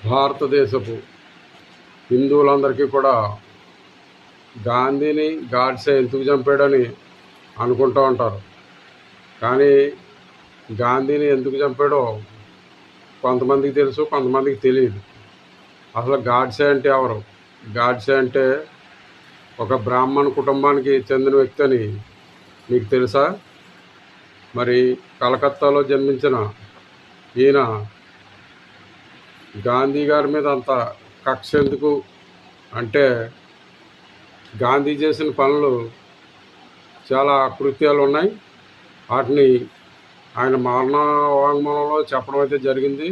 భారతదేశపు హిందువులందరికీ కూడా గాంధీని గాడ్సే ఎందుకు చంపాడని అనుకుంటూ ఉంటారు. కానీ గాంధీని ఎందుకు చంపాడో కొంతమందికి తెలుసు, కొంతమందికి తెలియదు. అసలు గాడ్సే అంటే ఎవరు? గాడ్సే అంటే ఒక బ్రాహ్మణ కుటుంబానికి చెందిన వ్యక్తి అని మీకు తెలుసా? మరి కలకత్తాలో జన్మించిన ఈయన గాంధీ గారి మీద అంత కక్ష ఎందుకు అంటే, గాంధీ చేసిన పనులు చాలా కృత్యాలు ఉన్నాయి. వాటిని ఆయన మరణ వాంగ్మూలంలో చెప్పడం అయితే జరిగింది.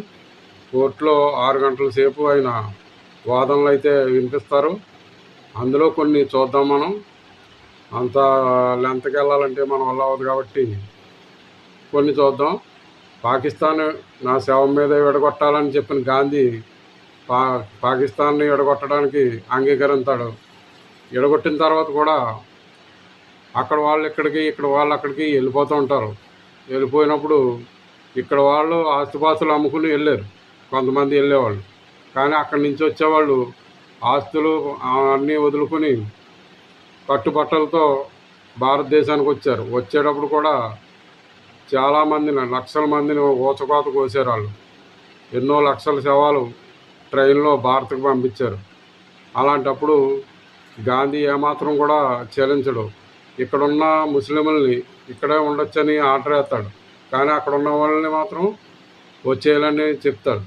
కోర్టులో 6 గంటల సేపు ఆయన వాదనలు అయితే వినిపిస్తారు. అందులో కొన్ని చూద్దాం. మనం అంత లెంత్కి వెళ్ళాలంటే మన వల్ల అవ్వదు కాబట్టి కొన్ని చూద్దాం. పాకిస్తాన్ నా శవం మీద విడగొట్టాలని చెప్పిన గాంధీ పాకిస్తాన్ని విడగొట్టడానికి అంగీకరిస్తాడు. విడగొట్టిన తర్వాత కూడా అక్కడ వాళ్ళు ఇక్కడికి, ఇక్కడ వాళ్ళు అక్కడికి వెళ్ళిపోతూ ఉంటారు. వెళ్ళిపోయినప్పుడు ఇక్కడ వాళ్ళు ఆస్తిపాస్తులు అమ్ముకుని వెళ్ళారు, కొంతమంది వెళ్ళేవాళ్ళు. కానీ అక్కడి నుంచి వచ్చేవాళ్ళు ఆస్తులు అన్నీ వదులుకొని కట్టుబట్టలతో భారతదేశానికి వచ్చారు. వచ్చేటప్పుడు కూడా చాలామందిని, లక్షల మందిని ఊచకోత కోసారు వాళ్ళు. ఎన్నో లక్షల శవాలు ట్రైన్లో భారత్కు పంపించారు. అలాంటప్పుడు గాంధీ ఏమాత్రం కూడా చెలించడు. ఇక్కడున్న ముస్లింలని ఇక్కడే ఉండొచ్చని ఆర్డర్ వేస్తాడు. కానీ అక్కడ ఉన్న వాళ్ళని మాత్రం వచ్చేయాలని చెప్తాడు.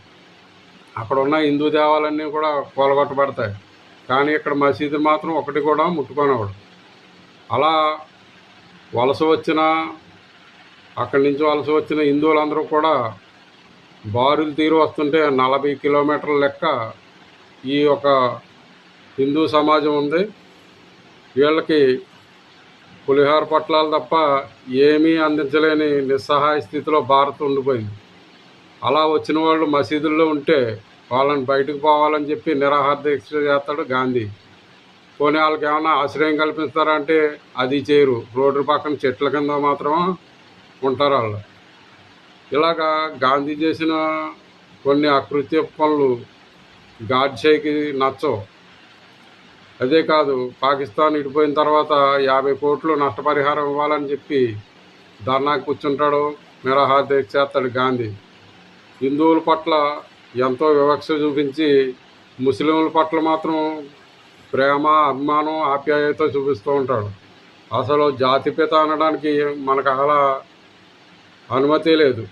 అక్కడ ఉన్న హిందూ దేవాలన్నీ కూడా కూలగొట్టబడతాయి. కానీ ఇక్కడ మసీదు మాత్రం ఒకటి కూడా ముట్టుకునేవాడు. అలా అక్కడి నుంచి వలస వచ్చిన హిందువులందరూ కూడా బారులు తీరు వస్తుంటే 40 కిలోమీటర్ల లెక్క ఈ ఒక హిందూ సమాజం ఉంది. వీళ్ళకి పులిహార పొట్లాలు తప్ప ఏమీ అందించలేని నిస్సహాయ స్థితిలో భారత్ ఉండిపోయింది. అలా వచ్చిన వాళ్ళు మసీదుల్లో ఉంటే వాళ్ళని బయటకు పోవాలని చెప్పి నిరాహార దీక్ష చేస్తాడు గాంధీ. పోనీ వాళ్ళకి ఏమైనా ఆశ్రయం కల్పిస్తారా అంటే అది చేయరు. రోడ్డు పక్కన చెట్ల కింద మాత్రం ఉంటారు వాళ్ళు. ఇలాగా గాంధీ చేసిన కొన్ని అకృత్య పనులు గాడ్సేకి నచ్చవు. అదే కాదు, పాకిస్తాన్ ఇడిపోయిన తర్వాత 50 కోట్లు నష్టపరిహారం ఇవ్వాలని చెప్పి ధర్నాకి కూర్చుంటాడు, నిరాహార దీక్ష చేస్తాడు గాంధీ. హిందువుల పట్ల ఎంతో వివక్ష చూపించి ముస్లింల పట్ల మాత్రం ప్రేమ, అభిమానం, ఆప్యాయత చూపిస్తూ ఉంటాడు. అసలు జాతిపిత అనడానికి మనకు అలా అనుమతి లేదు.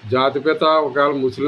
జాతిపిత ఒకవేళ ముస్లిం